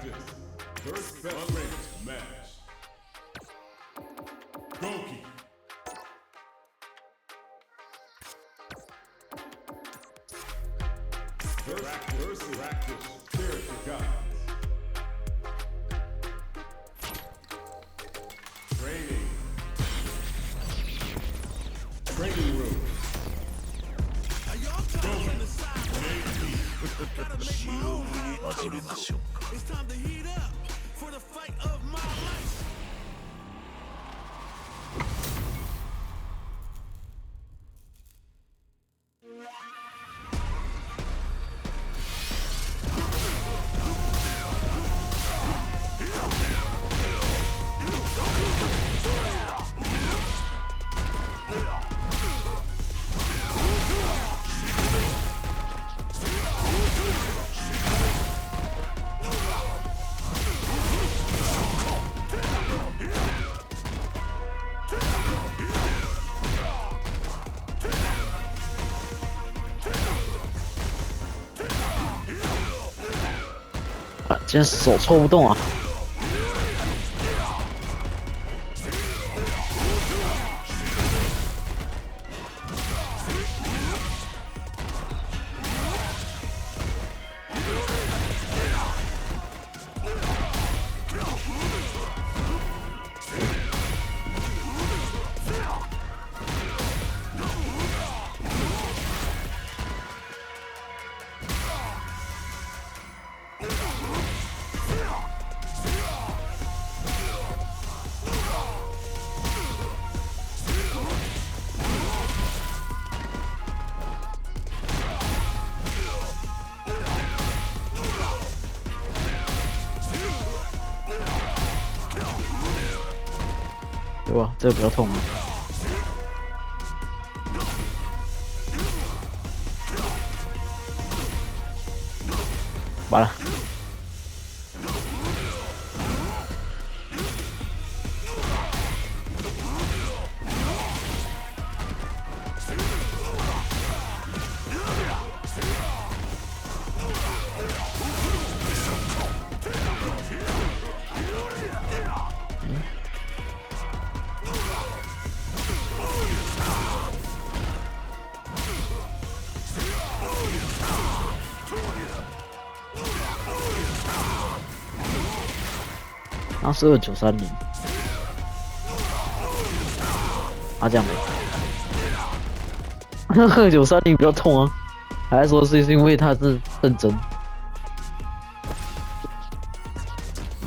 practice. First best ranked match. Goki. First practice. Character guides. Training. Training room. It's time to heat up for the fight of my life.啊，竟然手抽不动啊！对吧？这个比较痛啊。完了。然后是2930，啊这样的，2930比较痛啊，还是说是因为他是认真？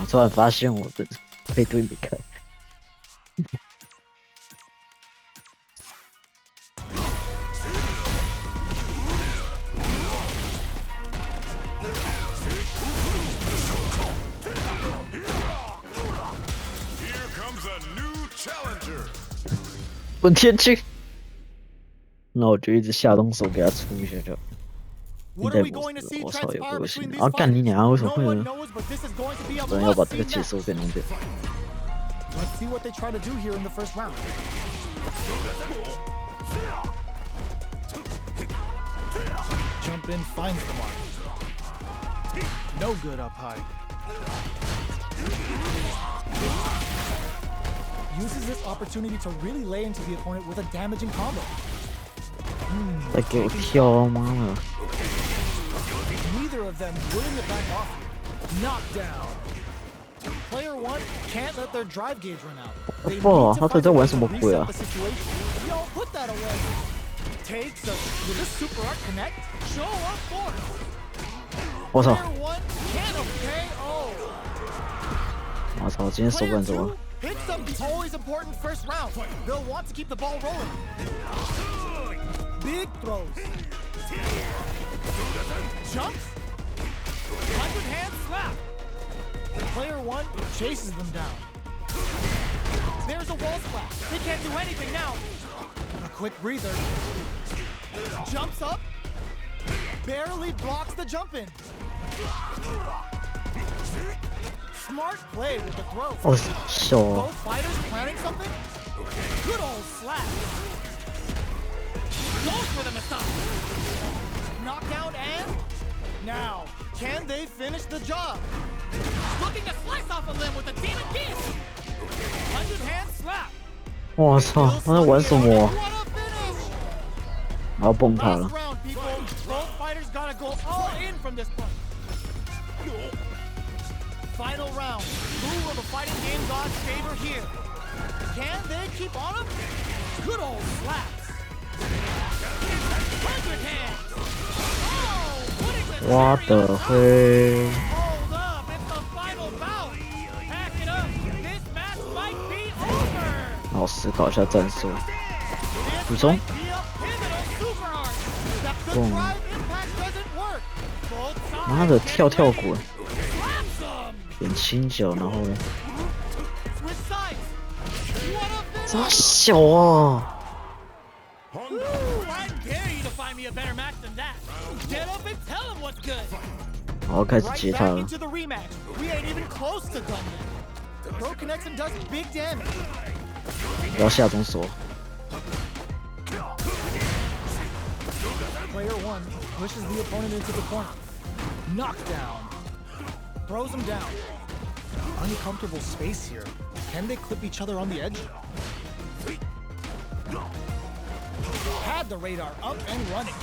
我突然发现我的配对没开。本天去，那我就一直下动手给他出一下就。应该不是，我操，有个性啊！干你娘！为什么会有人要把这个解说给弄掉？ Let's see what they try to do here in the first round. Jump in, finds the mark. No good up high. Uses this opportunity to really lay into the opponent with a damaging combo. 再给我跳妈的！ Neither of them winning it back off. Knockdown. Player one can't let their drive gauge run out. They need to find a way to reset the situation. Yo, put that away. Takes a will this super art connect? Show up for it. 我操！ Player one can't KO. 我操！今天手感怎么？ Hit some always important first round. They'll want to keep the ball rolling. Big throws. Jumps. 100 hand slap. Player one chases them down. There's a wall splash. They can't do anything now. A quick breather. Jumps up. Barely blocks the jump in. Smart play with the throw. Oh, sure. Both fighters planning something? Good old slap. Goes for the massage. Knockdown and now, can they finish the job? Looking to slice off a limb with a demon kiss. 100 hand slap. 我操，他在玩什么？ What a finish! 我要崩他 Last 了。 round, people. Both fighters gotta go all in from this point. Final round. Who will the fighting game gods favor here? Can they keep on him? Good old slaps. 100 hands. Oh, putting the What cherry on the top. hell? Hold up, it's the final bout. Pack it up. This match might be over. 让我思考一下战术。 This 补充 might be a pivotal super arc. That the 蹦 drive impact doesn't work. Both sides 妈的， getting 跳 ready. 滚， Slaps 'em. 点轻脚，然后呢？ Switch sides. What a 咋 finish. 小啊？ Ooh, I dare you to find me a better match than that. Get up and tell him what's good. 我要开始 Right 接他 back 了。 into the rematch. We ain't even close to done yet. Bro connects and does big damage. 不要下中锁。 Player one pushes the opponent into the corner. Knockdown. Throws him down. Uncomfortable space here. Can they clip each other on the edge? Had the radar up and running.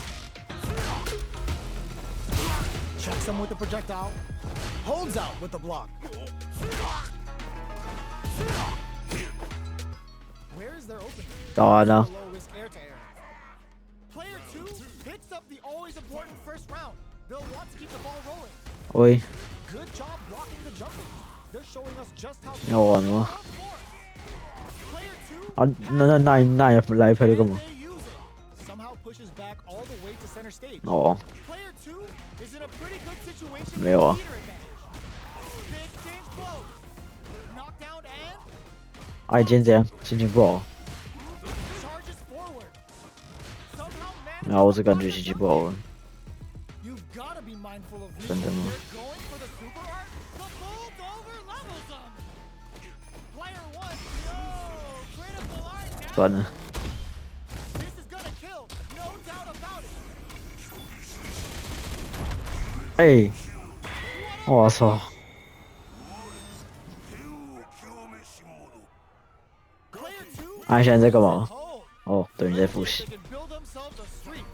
Checks him with the projectile. Holds out with the block. Where is their opening? 打完了， Low risk air to air. Player two picks up the always important first round. They'll want to keep the ball rolling. 喂， Good job blocking the jumping. They're showing us just how. 要完了吗？ Player two 啊，那也来配了干嘛？ they use it. Somehow pushes back all the way to center stage. 哦， Player two is in a pretty good situation. 没有啊。 with leader advantage. Big exchange blows. Knockdown and 哎，今天怎样？心情不好？ charges forward. Somehow 然后我 manages 是感觉心情不好了。 You've got to be mindful of this. 真的吗？ They're going for the super art. The bolt over levels them. Player one, no critical art now. 算了， This is gonna kill, no doubt about it. 哎，我操！ Player two. 哎，现在在干嘛？ Oh, 哦，对，你在复 they 习。 can build themselves a streak.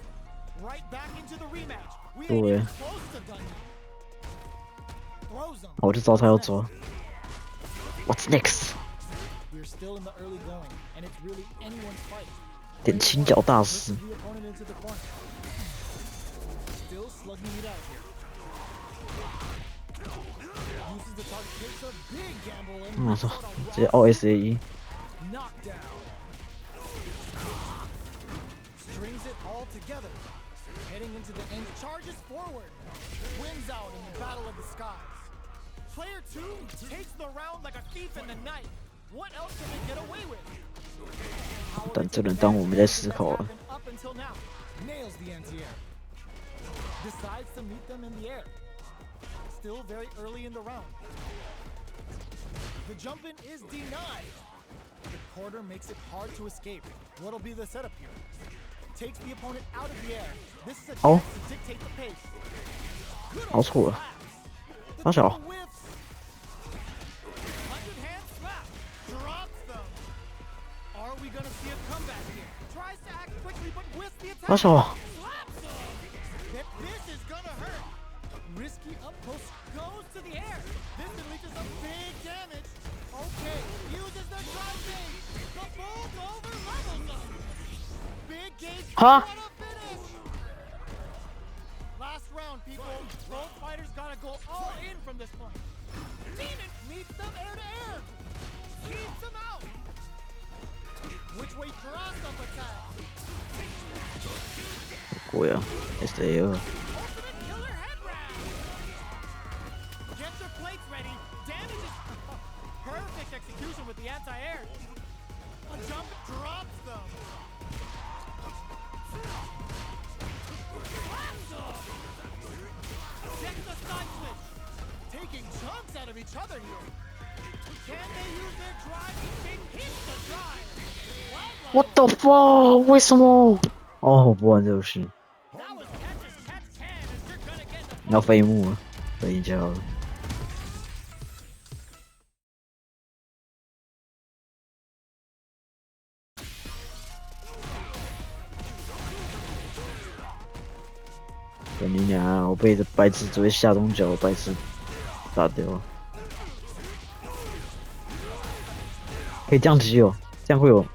Right back into the rematch. We ain't 对 even close to done yet. Throws them. 我就知道他要抓。What's next？ We're still in the early going, and it's really anyone's fight. 点轻脚大师 Pushes。the opponent into the corner. Still slugging it out here. Uses the target, takes a big gamble and 我操 misses out on，直接 OSAE。 knockdown. Strings it all together. Heading into the end, charges forward. Wins out in the battle of the skies. Player two takes the round like a thief in the night. What else can they get away with? 但这轮当我们在思考了。 Up until now, nails the anti-air. Decides to meet them in the air. Still very early in the round. The jump in is denied. The quarter makes it hard to escape. What'll be the setup here? Takes the opponent out of the air. This is a Oh. chance to dictate the pace. Good 搞 old 错了， slaps. 大小 The whiffs. 100 hand slap. Drops them. Are we gonna see a comeback here? Tries to act quickly but whiffs the attack. 大小， Slaps him. This is gonna hurt. Risky up close goes to the air. This unleashes some big damage. Okay, uses the drive gauge. The bolt over levels them. Big gauge. Huh? What a finish. Last round, people. Both fighters gotta go all in from this point. Demon meets them air to air. Keeps them out. Which way cross up attack? 鬼啊！SAE2。 Ultimate killer head wrap. Get your plates ready. Damage is perfect execution with the anti-air. A jump drops them. Slaps them. Check the side switch. Taking chunks out of each other here. Can they use their drive? They hit the drive. What the fuck？为什么？哦，我不玩这游戏。 That was catch as catch can, as you're gonna get the 要飞幕了，飞一下好了。你娘！我被这白痴直接下东脚，白痴打掉了。可以降级哦，这样会有。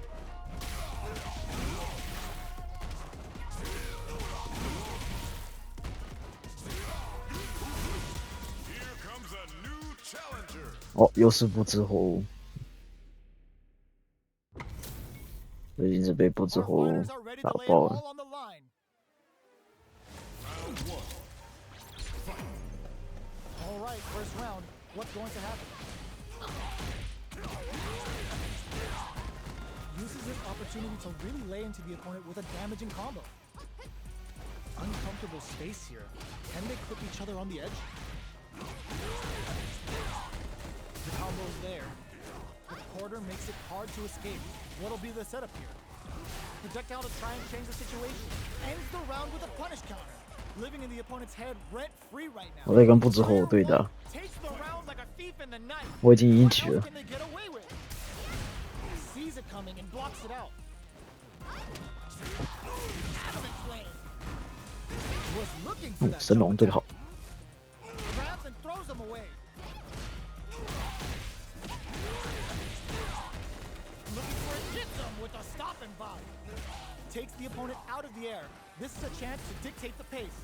哦，又是不知火舞，最近是被不知火舞打爆了。All right, first round. What's going to happen? Uses this opportunity to really lay into the opponent with a damaging combo. Uncomfortable space here. Can they clip each other on the edge? The combo's there. The quarter makes it hard to escape. What'll be the setup here? Projectile to try and change the situation. Ends the round with a punish counter. Living in the opponent's head rent free right now. 我在跟不知火舞对打， Takes the round like a thief in the night. 我已经赢 What 局 else 了。 can they get away with? Sees it coming and blocks it out. Adamant flame. Was looking for 嗯， that 神龙 jump 对的 attack. 好。 Grabs and throws him away. Looking for a jitsum with a stop and bomb. Takes the opponent out of the air. This is a chance to dictate the pace.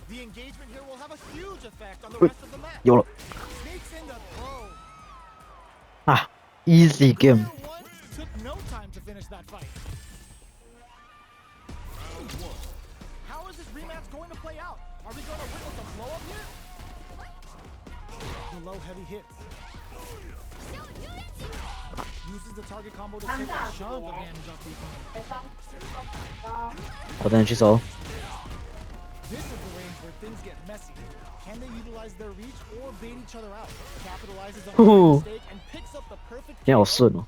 The engagement here will have a huge effect on the rest of the match. 有了 Sneaks in the throw. 啊 ，easy game。 Player one took no time to finish that fight. How is this rematch going to play out? Are we going to witness a blow up here? The low heavy hits. Uses the target combo to take a shove advantage off the opponent. 好的，去走。 This is the range where things get messy. Can they utilize their reach or bait each other out? Capitalizes on the mistake and picks up the perfect 今天好 KO. 顺哦。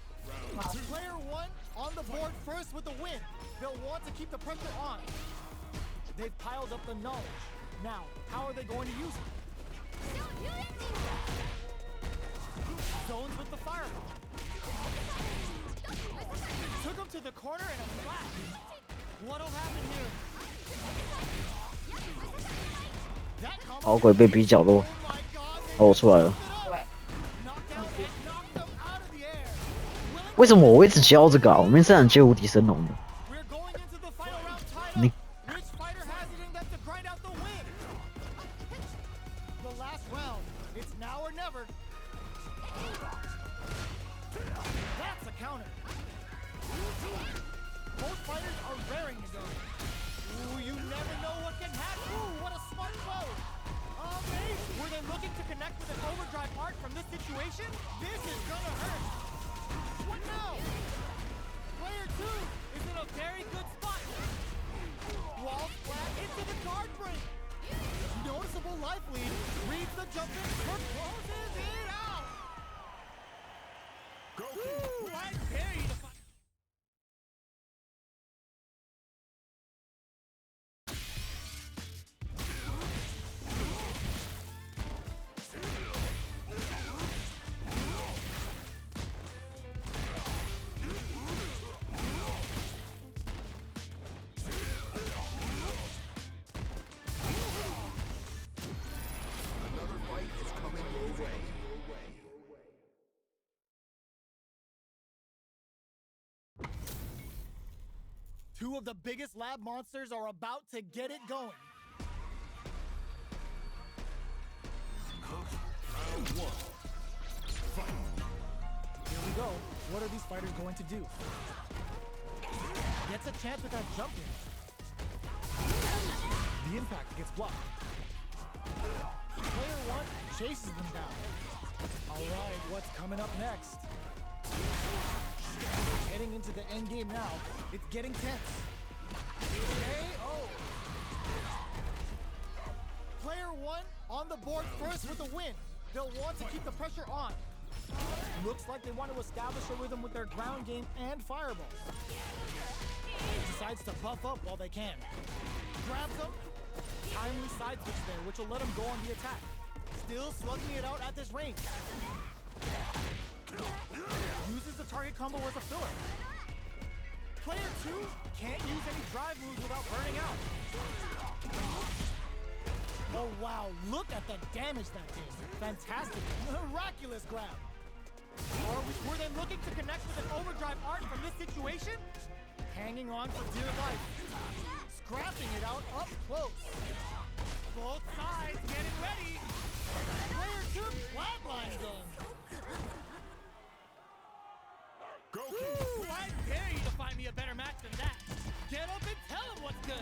Player one on the board first with the win. They'll want to keep the pressure on. They've piled up the knowledge. Now, how are they going to use it? Zones with the fireball. Took him to the corner and a flash. What'll happen here? That combo- 好鬼被逼角落， Oh my god, they 哦，我出来了。 knocked out and knocked them out of the air. Willing 为什么我一直接这个啊？我每次想接无敌神龙的。 We're going into the final round title. Nick. Which fighter has it in them to grind out the win? The last round. It's now or never. That's a counter. Both fighters are raring to go. Ooh, you never know what can happen. Ooh, what a smart throw. Amazing. Were they looking to connect with an overdrive arc from this situation? This is gonna hurt. What now? Player two is in a very good spot. Wall flat into the guard break. Noticeable life lead. Reads the jump in. Closes it out. Woo, I dare you to fight. Two of the biggest lab monsters are about to get it going. Here we go. What are these fighters going to do? Gets a chance with that jump in. The impact gets blocked. Player one chases them down. Alright, what's coming up next? Heading into the end game now. It's getting tense. KO. Player one on the board first with the win. They'll want to keep the pressure on. Looks like they want to establish a rhythm with their ground game and fireballs. Decides to buff up while they can. Grabs them. Timely side switch there, which will let him go on the attack. Still slugging it out at this range. Uses the target combo as a filler. Player two can't use any drive moves without burning out. Oh wow, look at the damage that did. Fantastic, miraculous grab. Were they looking to connect with an overdrive art from this situation? Hanging on for dear life. Scrapping it out up close. Both sides getting ready. Player 2 flatlines them. Go Ooh, I dare you to find me a better match than that. Get up and tell him what's good.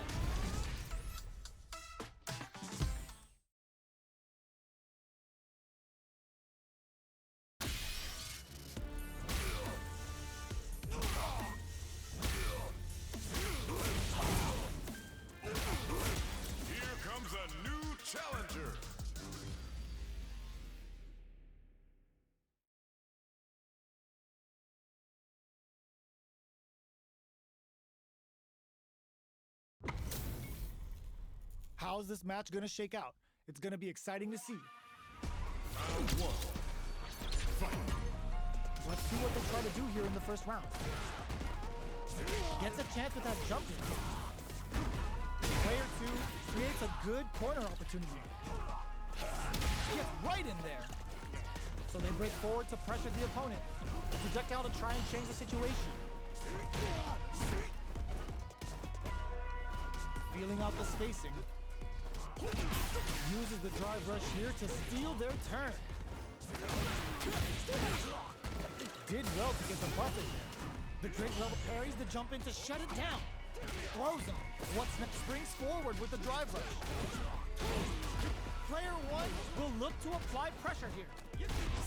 Here comes a new challenger. How's this match gonna shake out? It's gonna be exciting to see. Round 1. Fight. Let's see what they try to do here in the first round. Gets a chance with that jump in. Player 2 creates a good corner opportunity. Gets right in there. So they break forward to pressure the opponent. A projectile to try and change the situation. Feeling out the spacing. Uses the drive rush here to steal their turn. Did well to get the buffer there. The Drake level parries the jump in to shut it down. Throws him. What's next? Springs forward with the drive rush. Player 1 will look to apply pressure here.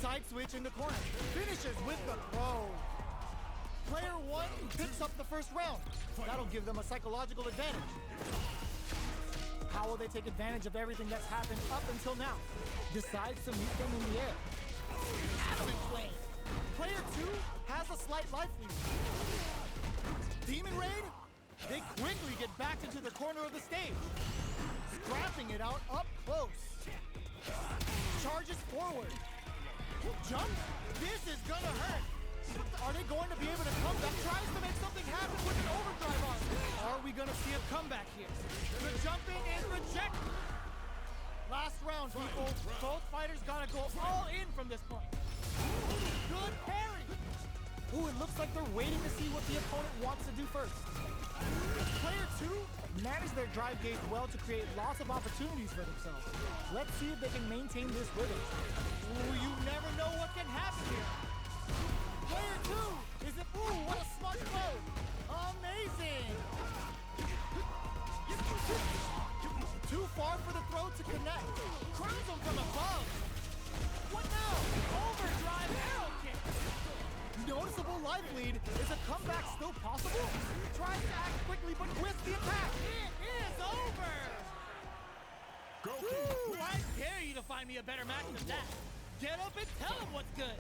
Side switch in the corner. Finishes with the throw. Player 1 picks up the first round. That'll give them a psychological advantage. How will they take advantage of everything that's happened up until now? Decides to meet them in the air. Adamant play. Player 2 has a slight life lead. Demon Raid? They quickly get back into the corner of the stage. Scrapping it out up close. Charges forward. Jump? This is gonna hurt. Are they going to be able to come back? Tries to make something happen with an overdrive on. Are we gonna see a comeback here? The jumping is rejected. Last round, people. Both fighters gotta go all in from this point. Good parry. Ooh, it looks like they're waiting to see what the opponent wants to do first. Player 2 managed their drive gauge well to create lots of opportunities for themselves. Let's see if they can maintain this rhythm. Ooh, you never know what can happen here. Player 2 is it? Ooh, what a smart throw! Amazing! Too far for the throw to connect. Crowns him from above. What now? Overdrive arrow kick. Noticeable life lead. Is a comeback still possible? Tries to act quickly, but whiffs the attack. It is over. Go Ooh, I dare you to find me a better match than that. Get up and tell him what's good.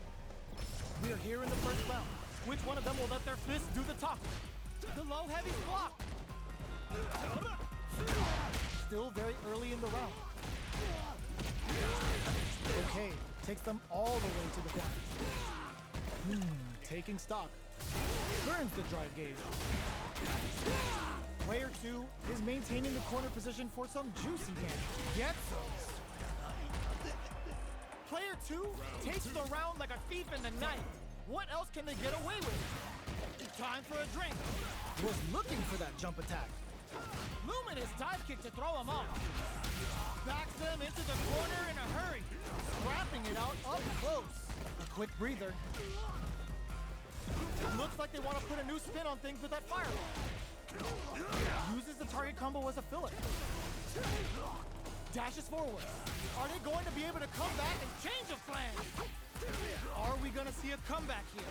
We are here in the first round. Which one of them will let their fists do the talking? The low heavy block. Still very early in the round. Okay, takes them all the way to the corner. Taking stock. Burns the drive gauge. Player 2 is maintaining the corner position for some juicy damage. Gets those. Player 2 takes the round like a thief in the night. What else can they get away with? Time for a drink. Was looking for that jump attack. Luminous dive kick to throw him off. Backs them into the corner in a hurry. Scrapping it out up close. A quick breather. Looks like they want to put a new spin on things with that fireball. Uses the target combo as a filler. Dashes forward. Are they going to be able to come back and change of plans? Are we going to see a comeback here?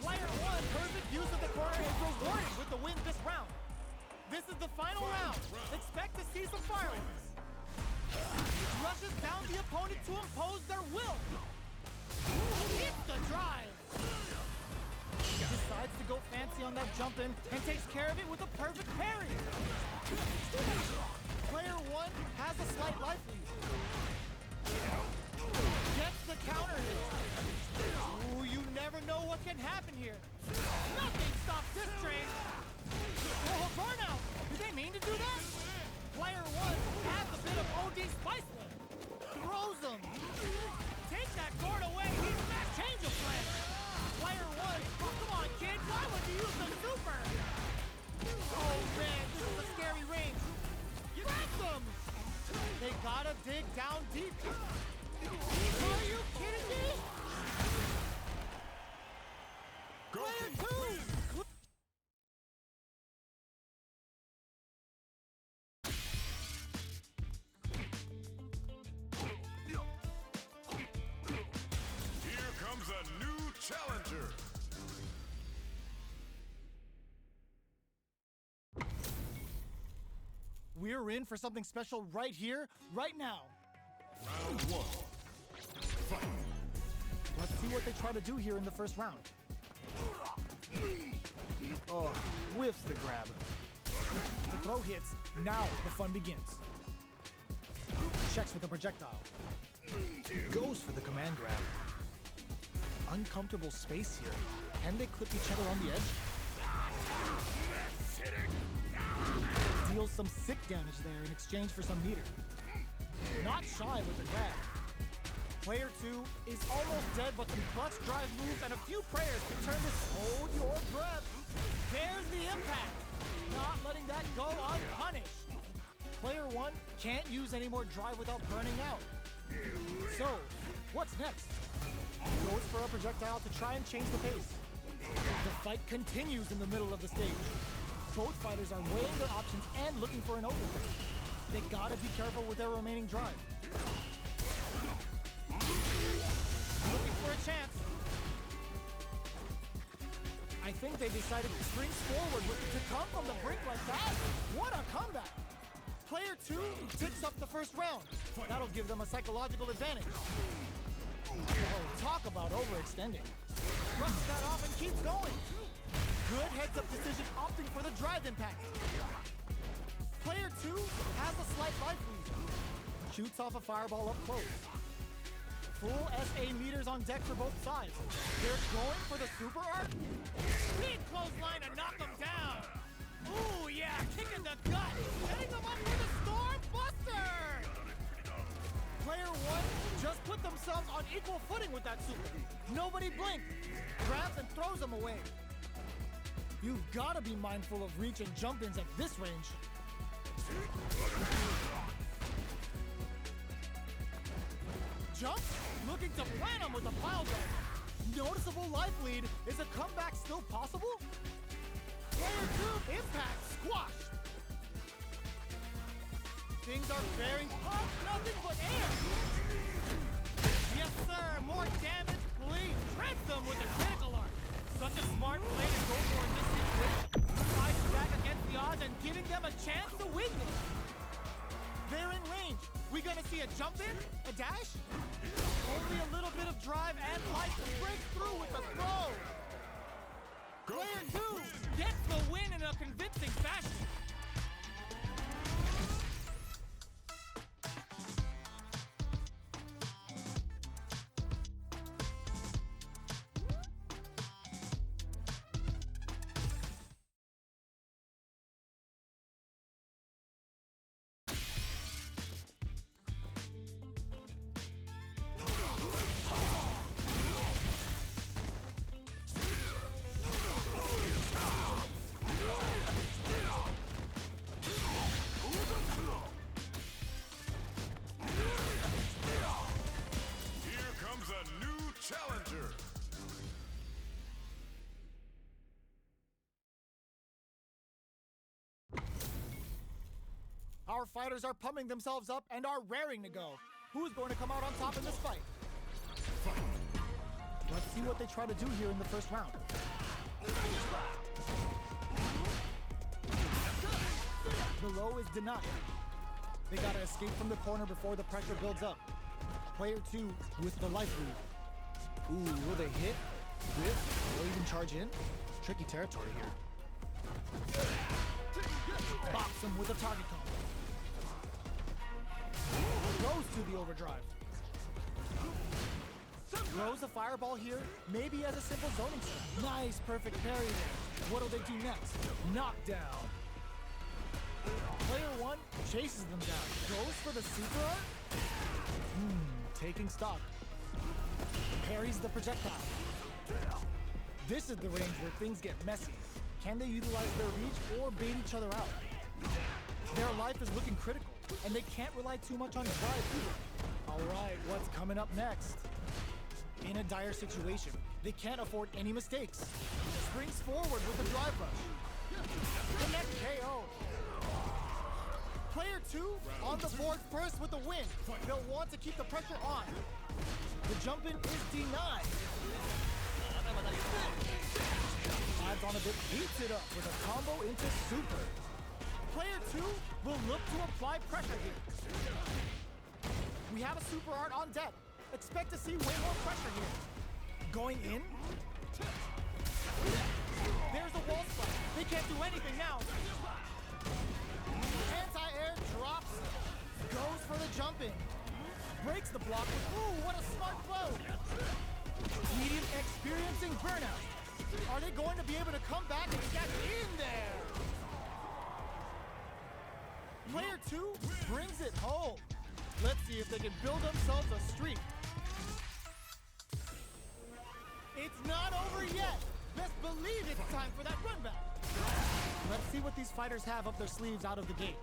Player 1, perfect use of the corner is rewarded with the win this round. This is the final round. Expect to see some fireworks. Rushes down the opponent to impose their will. Hits the drive. Decides to go fancy on that jump in and takes care of it with a perfect parry. Player 1 has a slight life lead. Gets the counter hit. Ooh, you never know what can happen here. Nothing stops this train. Oh, burnout! Did they mean to do that? Player one has a bit of OD spice left. Throws him. Take that gourd away. He's not change of plan. Player one. Oh, come on, kid. Why would you use the super? Oh, man. This is a scary range. Grab them. They gotta dig down deep. Are you kidding me? Player two. Here comes a new challenger. We're in for something special right here, right now. Round one. Fight. Let's see what they try to do here in the first round. Oh, whiffs the grab. The throw hits. Now the fun begins. Checks with the projectile. Goes for the command grab. Uncomfortable space here. Can they clip each other on the edge? Deals some sick damage there in exchange for some meter. Not shy with the grab. Player two is almost dead, but some clutch drive moves and a few prayers can turn this. Hold your breath. There's the impact. Not letting that go unpunished. Player one can't use any more drive without burning out. So, what's next? Goes for a projectile to try and change the pace. The fight continues in the middle of the stage. Both fighters are weighing their options and looking for an opening. They gotta be careful with their remaining drive. Looking for a chance. I think they decided to spring forward to come from the brink like that. What a comeback! Player two takes up the first round. That'll give them a psychological advantage. Oh, talk about overextending. Brushes that off and keeps going. Good heads-up decision opting for the drive impact. Player two has a slight life lead. Shoots off a fireball up close. Full SA meters on deck for both sides. They're going for the super arc. Big clothesline to knock them down. Ooh, yeah, kick in the gut. Setting them up for the Storm Buster. Player one just put themselves on equal footing with that super. Nobody blinked. Grabs and throws them away. You've got to be mindful of reach and jump-ins at this range. Jump, looking to plant him with a pile drive. Noticeable life lead. Is a comeback still possible? Player two, impact, squash. Things are bearing up, nothing but air. Yes, sir, more damage, please. Treads them with a critical arc. Such a smart play to go for in this situation. Fighting back against the odds and giving them a chance to win this. They're in range. We gonna see a jump in? A dash? Only a little bit of drive and life to break through with the throw. Player two gets the win in a convincing fashion. Challenger. Our fighters are pumping themselves up and are raring to go. Who's going to come out on top in this fight? Let's see what they try to do here in the first round. The low is denied. They gotta escape from the corner before the pressure builds up. Player two with the life lead. Ooh, will they hit, whiff, or even charge in? Tricky territory here. Box him with a target combo. Goes to the overdrive. Throws a fireball here, maybe as a simple zoning step. Nice, perfect parry there. What'll they do next? Knockdown. Player one chases them down. Goes for the super art. Taking stock. Parries the projectile. This is the range where things get messy. Can they utilize their reach or bait each other out? Their life is looking critical, and they can't rely too much on drive either. All right, what's coming up next? In a dire situation, they can't afford any mistakes. Springs forward with a drive rush. Connect KO. Player two on the board first with the win. They'll want to keep the pressure on. The jump in is denied. Adds on a bit, beats it up with a combo into super. Player two will look to apply pressure here. We have a super art on deck. Expect to see way more pressure here. Going in. There's a wall spike. They can't do anything now. Anti-air drops. Goes for the jump in. Breaks the block. Ooh, what a smart blow. Medium experiencing burnout. Are they going to be able to come back and get in there? Player two brings it home. Let's see if they can build themselves a streak. It's not over yet. Best believe it's time for that run back. Let's see what these fighters have up their sleeves out of the gate.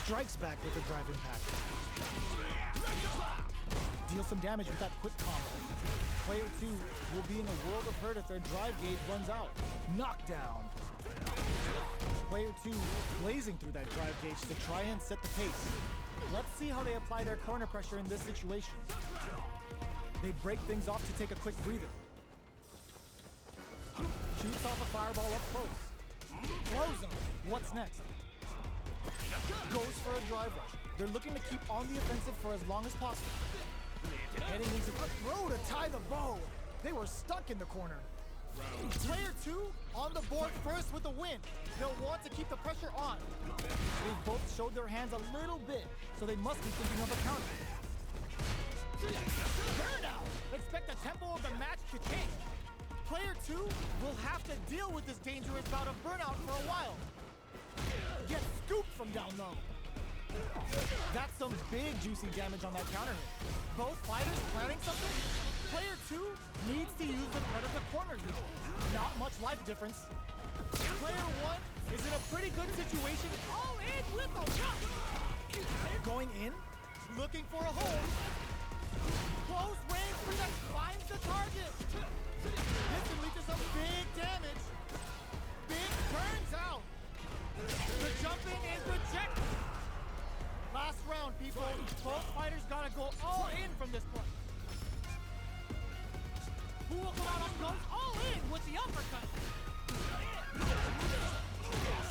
Strikes back with a drive impact. Deal some damage with that quick combo. Player two will be in a world of hurt if their drive gauge runs out. Knockdown. Player two blazing through that drive gauge to try and set the pace. Let's see how they apply their corner pressure in this situation. They break things off to take a quick breather. Shoots off a fireball up close. Close them. What's next? Goes for a drive rush. They're looking to keep on the offensive for as long as possible. Heading into a throw to tie the bow. They were stuck in the corner. Player two on the board first with a win. They'll want to keep the pressure on. They've both showed their hands a little bit, so they must be thinking of a counter. Burnout! Expect the tempo of the match to change. Player two will have to deal with this dangerous bout of burnout for a while. Get scooped from down low. That's some big juicy damage on that counter hit. Both fighters planning something? Player two needs to use the threat of the corner here. Not much life difference. Player one is in a pretty good situation. All in with a rush. Going in, looking for a hole. Close range that finds the target. This can lead to some big damage. Big turns out. The jump in is rejected. Last round, people. Both fighters gotta go all in from this point. Who will come out on close? All in with the uppercut.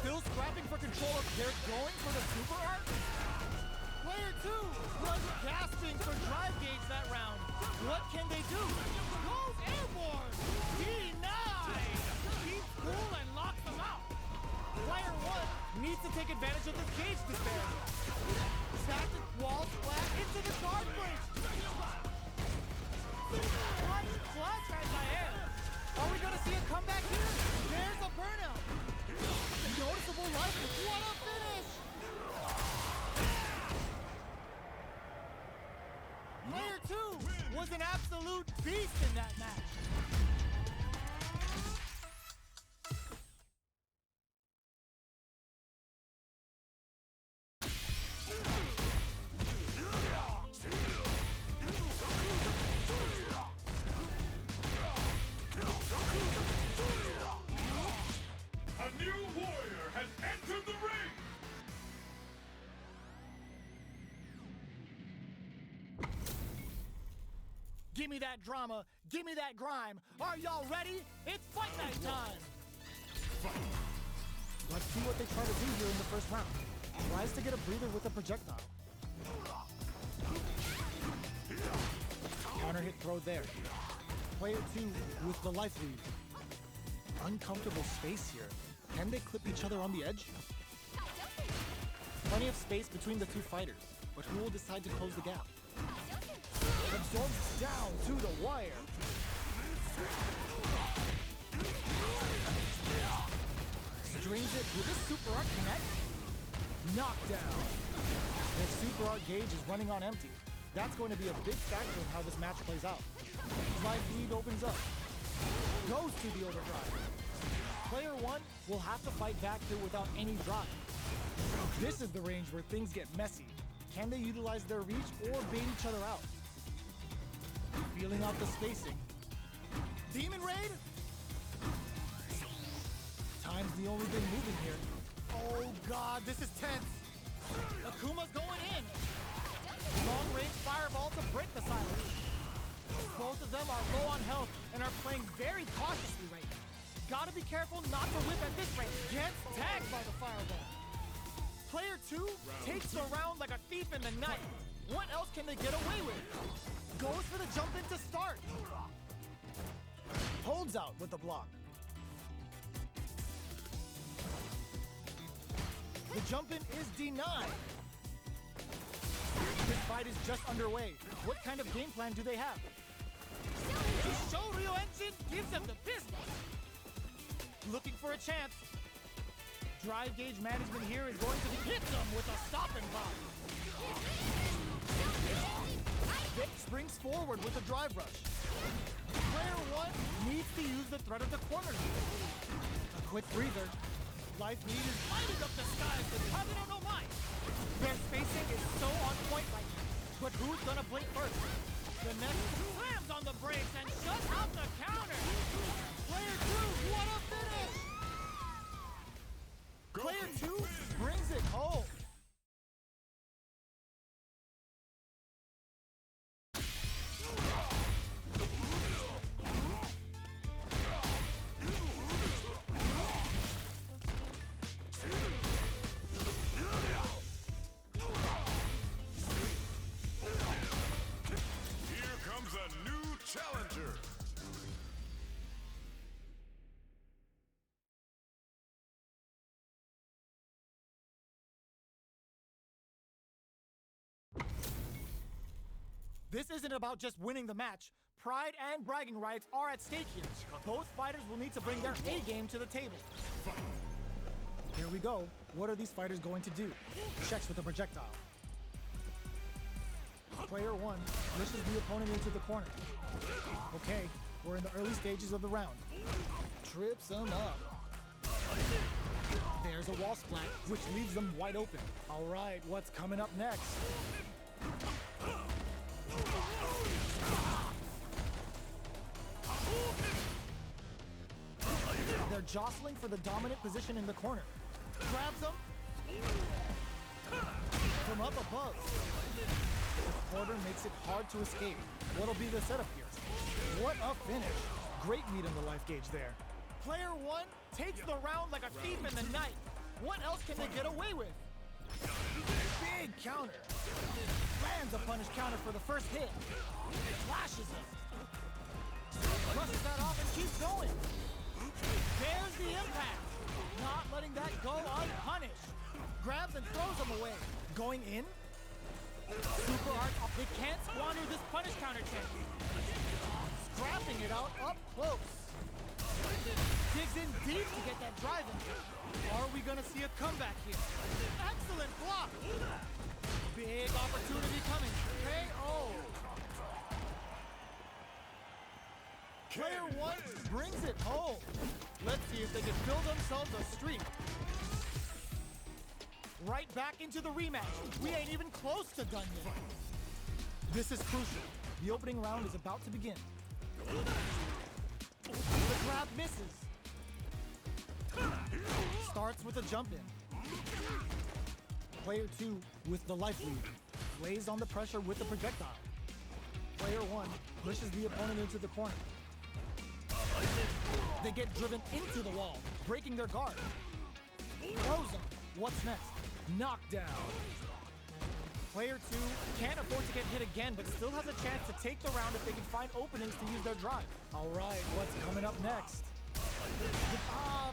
Still scrapping for control. They're going for the super art. Player two was gasping for drive gauge that round. What can they do? Goes airborne. Denied. Keeps cool and locks them out. Player one needs to take advantage of this gauge disparity. Stacked wall splash into the guard break. Clutch anti-air. Are we gonna see a comeback here? There's a burnout. Noticeable life. What a finish! Player two was an absolute beast in that match. A new warrior has entered the ring! Give me that drama, give me that grime. Are y'all ready? It's fight night time! Let's see what they try to do here in the first round. Tries to get a breather with a projectile. Counter hit throw there. Player two with the life lead. Uncomfortable space here. Can they clip each other on the edge? Plenty of space between the two fighters, but who will decide to close the gap? Absorbs down to the wire. Drains it. Will this super art connect? Knockdown. Their super art gauge is running on empty. That's going to be a big factor in how this match plays out. Life lead opens up. Goes to the overdrive. Player 1 will have to fight back here without any drive. This is the range where things get messy. Can they utilize their reach or bait each other out? Feeling out the spacing. Demon Raid? Time's the only thing moving here. Oh god, this is tense. Akuma's going in. Long range fireball to break the silence. Both of them are low on health and are playing very cautiously right now. Gotta be careful not to whip at this range. Gets tagged by the fireball. Player 2 takes the round like a thief in the night. What else can they get away with? Goes for the jump in to start. Holds out with the block. The jump in is denied. This fight is just underway. What kind of game plan do they have? Shoryu Engine gives them the business. Looking for a chance. Drive gauge management here is going to hit them with a stop and bomb. Vic springs forward with a drive rush. Player 1 needs to use the threat of the corner. A quick breather. Life lead is lighting up the skies with Kazeno no Mai. Their spacing is so on point right now. But who's gonna blink first? The next slams on the brakes and shuts out the counter. Player 2, what a finish! Player 2 brings it home. Here comes a new challenger. This isn't about just winning the match. Pride and bragging rights are at stake here. Both fighters will need to bring their A game to the table. Here we go. What are these fighters going to do? Checks with a projectile. Player 1 pushes the opponent into the corner. Okay, we're in the early stages of the round. Trips him up. There's a wall splat, which leaves them wide open. All right, what's coming up next? They're jostling for the dominant position in the corner. Grabs them. From up above. The quarter makes it hard to escape. What'll be the setup here? What a finish. Great meat on the life gauge there. Player 1 takes the round like a thief in the night. What else can they get away with? Big counter. Lands a punish counter for the first hit. Flashes him. Brushes that off and keeps going. There's the impact. Not letting that go unpunished. Grabs and throws him away. Going in. Super art. They can't squander this punish counter chance. Scrapping it out up close. Digs in deep to get that drive in. Are we gonna see a comeback here? Excellent block. Big opportunity coming. KO. Player 1 brings it home. Let's see if they can build themselves a streak. Right back into the rematch. We ain't even close to done yet. This is crucial. The opening round is about to begin. The grab misses. Starts with a jump in. Player 2 with the life lead. Lays on the pressure with the projectile. Player 1 pushes the opponent into the corner. They get driven into the wall, breaking their guard. Throws them. What's next? Knockdown. Player 2 can't afford to get hit again, but still has a chance to take the round if they can find openings to use their drive. All right, what's coming up next?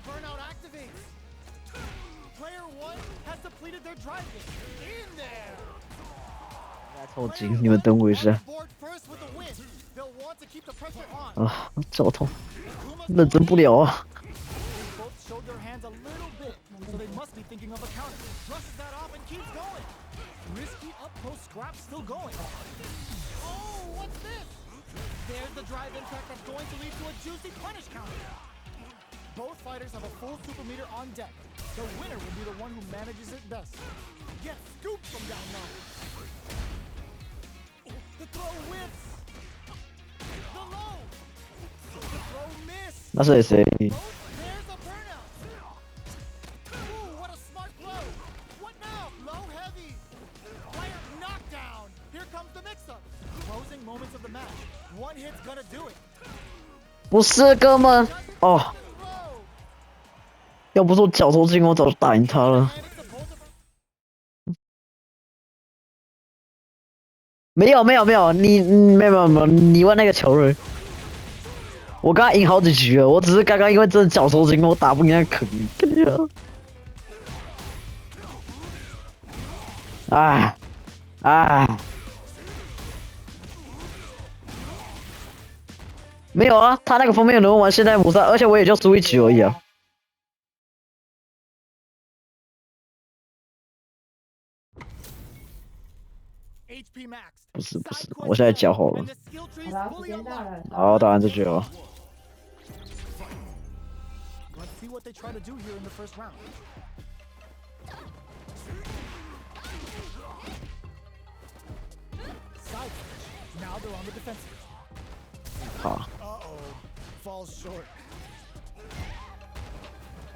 Burnout activates. Player 1 has depleted their drive game. In there. 超级，你们等我一下 They'll want to keep the pressure on. 啊，脚痛，认真不了啊。Both showed their hands a little bit. scrap still going. Oh, what's this? There's the drive impact that's going to lead to a juicy punish counter. Both fighters have a full super meter on deck. The winner will be the one who manages it best. Get scooped from down low. The throw whips. The low. The throw missed. 那是谁？ There's a burnout. Ooh, what a smart blow. What now? Low heavy. Player knockdown. Here comes the mix-up. Closing moments of the match. One hit's gonna do it. 不是哥们哦，要不是我脚抽筋，我早就打赢他了。没有，你没有，你问那个球人，我刚刚赢好几局了，我只是刚刚因为真的脚抽筋，我打不赢那肯定。哎，没有啊，他那个封面人物玩现代模式，而且我也就输一局而已啊。不是，我现在脚好了。好，打完这局了。Let's see what they try to do here in the first round. Side switch. Now they're on the defensive. 好。 Uh-oh. Falls short.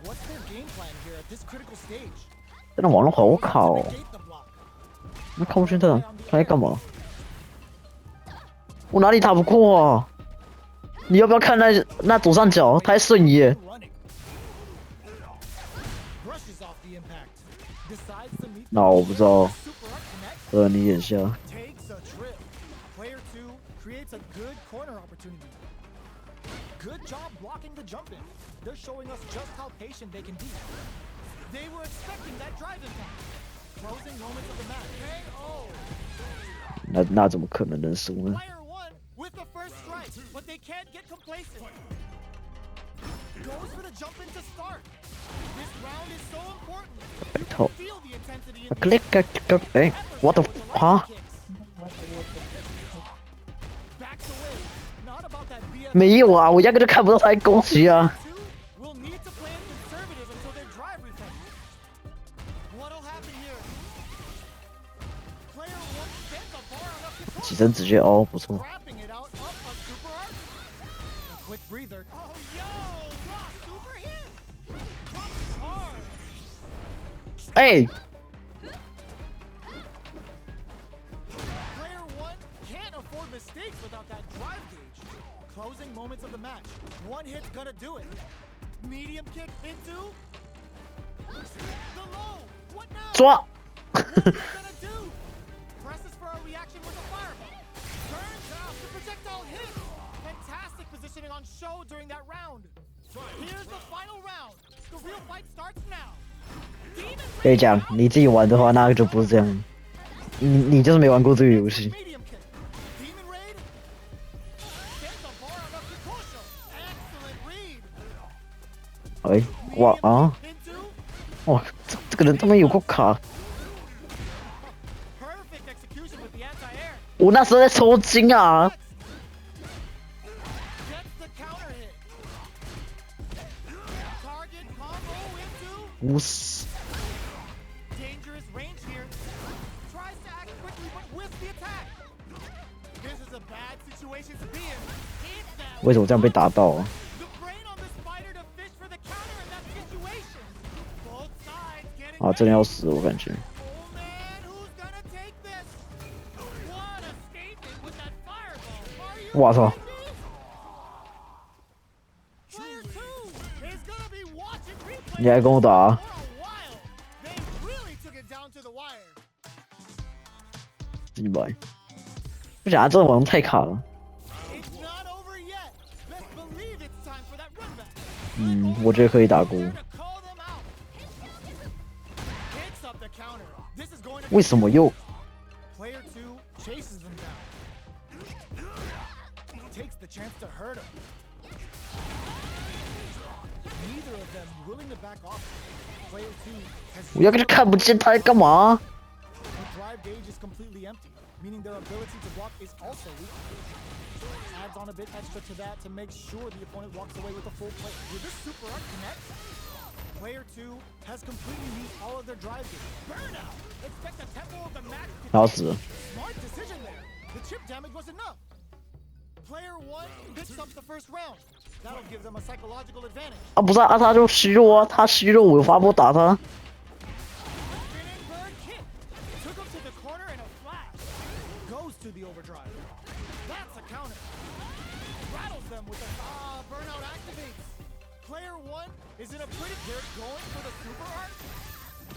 What's their game plan here at this critical stage? 真的网络好卡哦。 那看不清他在干嘛？我哪里打不过啊？你要不要看那左上角？他还瞬移耶。那我不知道。你演一下。Good job blocking the jump in. They're showing us just how patient they can be. They were expecting that drive impact. Closing moments of the match. KO. 那怎么可能输呢？ Player one with the first strike, but they can't get complacent. Goes for the jump in to start. This round is so important. You can feel the intensity in click. 哎 ，what the fuck？ Backs away. Not about that BS. 没有啊，我压根就看不到他的攻击啊。 We'll need to play it conservative until their drive returns. What'll happen here? Player one sends a bar on up to 起身直接凹，不错。 wrapping it out up a super arc. A quick breather. Oh yo! Wow, super hit! Drops hard. 哎， Player one can't afford mistakes without that drive gauge. Closing moments of the match. One hit's gonna do it. Medium kick into the low. What now? 抓！ What's he gonna do? Presses for a reaction with a fireball. Turns out the projectile hit. Fantastic positioning on show during that round. Here's the final round. The real fight starts now. Demon 跟你讲，你自己玩的话，那个就不是这样。你就是没玩过这个游戏。 medium kick. Demon raid. Gets a bar on up to Kosho. Excellent read. 哎，哇啊！ Into 哇，这个人他妈有够卡！ perfect execution with the anti-air. 我那时候在抽筋啊！ Gets the counter hit. Target combo into 无死！ dangerous range here. Tries to act quickly but whiffs the attack. This is a bad situation to be in. Hit that. 为什么这样被打到啊？ The brain on the spider to fish for the counter in that situation. Both sides getting 啊，真的要死，我感觉。 Oh man, who's gonna take this? What a statement with that fireball. Are you 我操！ Player two is gonna be watching replay 你还跟我打啊？ for a while. They really took it down to the wire. 100。不想这网太卡了。 It's not over yet. Best believe it's time for that run back. 嗯，我觉得可以打过。 To call them out. Hits up the counter. This is going to 为什么又？ Player two chases them down. Takes the chance to hurt him. Neither of them willing to back off. Player two has 我压根就看不见他在干嘛。 the drive gauge is completely empty, meaning their ability to block is also weak. Adds on a bit extra to that to make sure the opponent walks away with a full plate. With this super art connect, player 2 has completely used all of their drive gauge. Burnout! Expect the tempo of the match to 然后死了。 Smart decision there. The chip damage was enough. Player 1 picks up the first round. That'll give them a psychological advantage. 啊，不是啊，他就虚弱啊，他虚弱，我有发波打他。 Spinning bird kick. Took him to the corner and a flash. Goes to the overdrive. That's a counter. Rattles them with a burnout activates. Player 1 is in a pretty. They're going for the super art.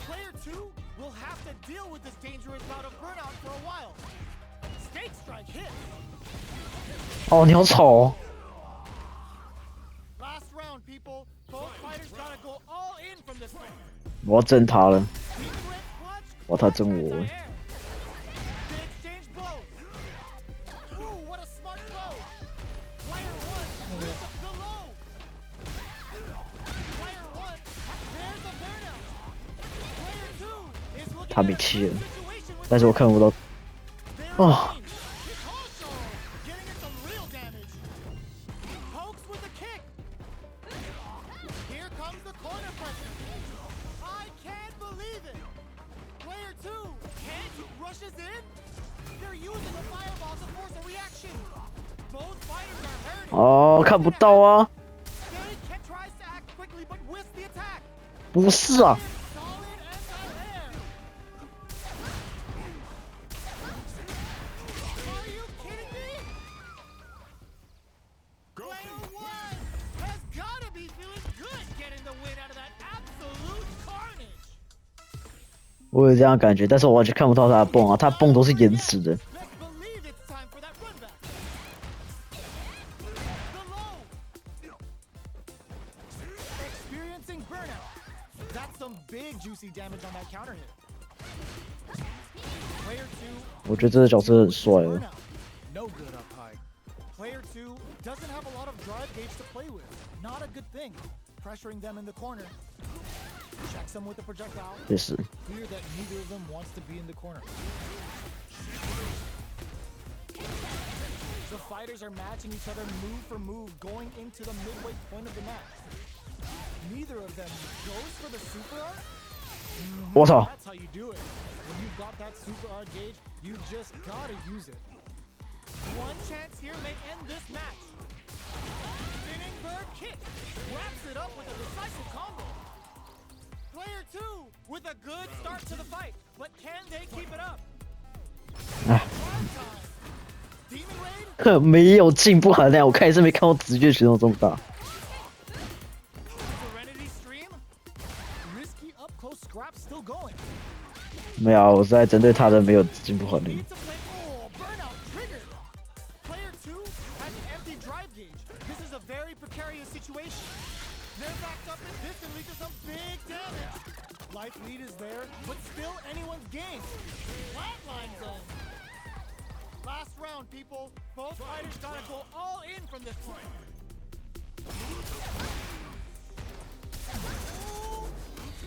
Player 2 will have to deal with this dangerous bout of burnout for a while. Snake strike hits. 哦，你好吵哦。 Last round, people. Both fighters gotta go all in from this one. 我要震他了。 Deep red clutch. 哇，他震我。 They exchange blows. Ooh, what a smart blow. Player 1 with the low. Player 1, there's a burnout. Player 2 is looking 他 at 没 a 气了， situation with 但是我看不到。 their Oh. range. Hikoso getting in some real damage. Pokes with a kick. Here comes the corner pressure. I can't believe it. Player 2 rushes in. They're using a fireball to force a reaction. Both fighters are hurting. 哦，看不到啊。 Snake tries to act quickly but whiffs the attack. 不是啊， Solid anti-air. Are you kidding me? Player 1 has gotta be feeling good getting the win out of that absolute carnage. 我有这样感觉，但是我完全看不到他的泵啊，他的泵都是延迟的。 Let's believe it's time for that run back. The low. Experiencing burnout. That's some big juicy damage on that counter hit. Player 2我觉得这个角色很帅哦。 burnout. No good up high. Player 2 doesn't have a lot of drive gauge to play with. Not a good thing. Pressuring them in the corner. Checks them with the projectile. 确实， Clear that neither of them wants to be in the corner. The fighters are matching each other move for move going into the midway point of the match. Neither of them goes for the super art. 我操！ That's how you do it. When you've got that super art gauge, you just gotta use it. One chance here may end this match. Spinning bird kick wraps it up with a decisive combo. Player 2 with a good start to the fight, but can they keep it up? 哎， Prime time. Demon Raid 呵，没有进步含量，我看一次没看到直觉血动这么大。 Serenity Stream. Risky up close scrap still going. 没有啊，我是在针对他的没有进步含量。 Need to play. Oh, burnout triggered. Player 2 has an empty drive gauge. This is a very precarious situation. They're backed up and this can lead to some big damage. Life lead is there, but still anyone's game. Flatline zone. Last round, people. Both fighters gotta go all in from this point. Ooh,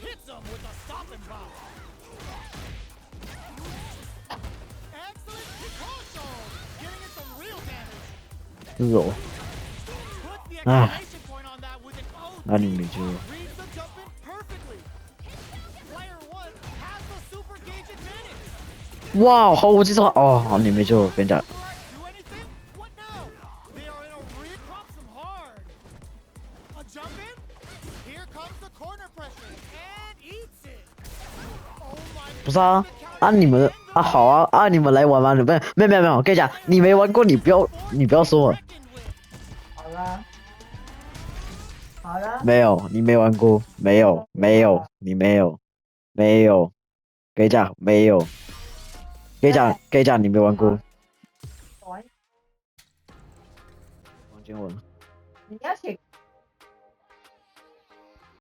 hits him with a stopping bomb. Excellent Picosso! Getting in some real damage. 这种， Put the Ah. exclamation point on that with an O. 那你没救。 Reads the jump in perfectly. Player 1 has the super gauge advantage. 哇，毫无计算哦，你没救，跟你讲， Super art do anything? What now? They are in a real drops him hard. A jump in? Here comes the corner pressure and eats it. Oh my 不是啊，啊你们啊好啊啊你们来玩吗？你们没有，我跟你讲，你没玩过，你不要说我， reckoned with. 好了，好了，没有，你没玩过，没有，你没有，跟你讲没有，跟你讲你没玩过，玩王建文，你要写